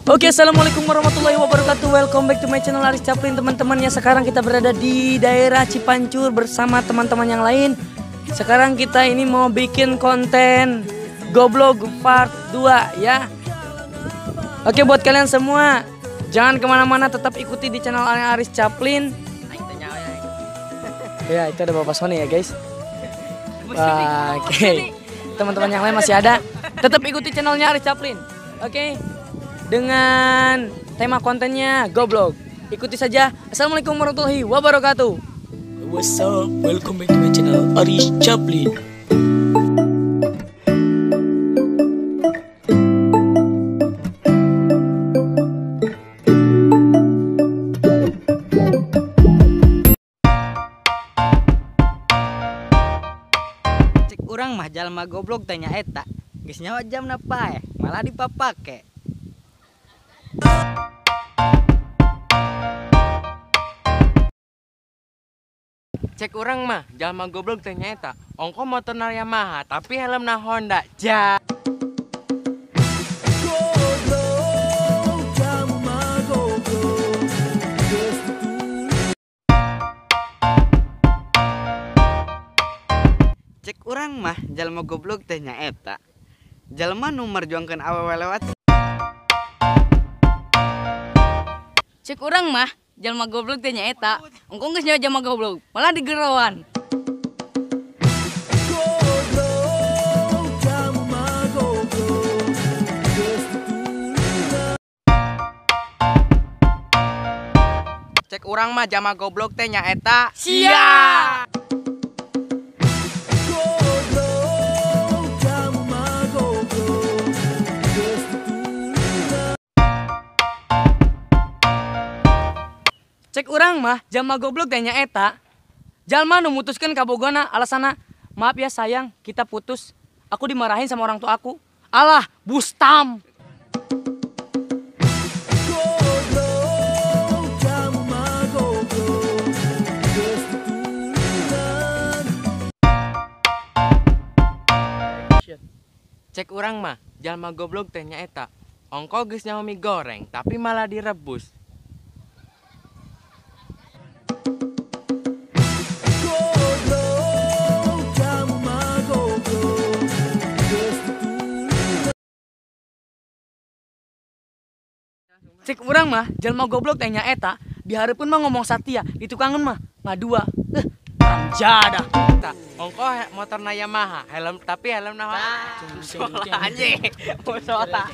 Oke, assalamualaikum warahmatullahi wabarakatuh. Welcome back to my channel Aris Chaplin, teman-teman. Ya, sekarang kita berada di daerah Cipancur bersama teman-teman yang lain. Sekarang kita ini mau bikin konten Goblog part 2 ya. Oke, buat kalian semua, jangan kemana-mana, tetap ikuti di channel Aris Chaplin. Ya, itu ada Bapak Sony ya guys. Oke, teman-teman yang lain masih ada. Tetap ikuti channelnya Aris Chaplin. Oke, dengan tema kontennya Goblog. Ikuti saja. Assalamualaikum warahmatullahi wabarakatuh. What's up? Welcome back to my channel Aris Chaplin. Cek urang mah jalma goblok tanya eta. Geus nyawa jam napa malah dipapake. Cek urang mah jalma goblok teh nyaeta ongko motor na Yamaha tapi helmna Honda ja. Cek urang mah jalma goblok teh nyaeta jalma nu merjuangkeun awewe lewat. Cek urang mah jalma goblok teh nyaeta engkong geus nyawa jalma goblok malah digerowan. Cek urang mah jalma goblok teh nyaeta Sia. Cek urang mah jalma goblok teh nyaeta jalma nu mutuskeun kabogona alasana, maaf ya sayang, kita putus. Aku dimarahin sama orang tua aku. Alah, bustam. Cek urang mah jalma goblok teh nyaeta ongko geus nyawa mie goreng tapi malah direbus. Cek urang mah jalma goblok teh nyaeta dihareupeun mah ngomong satia, ditukangan mah ngadua. Anjada. Tah, ongko motor na Yamaha helm tapi helmna Honda. Anjing. Musola.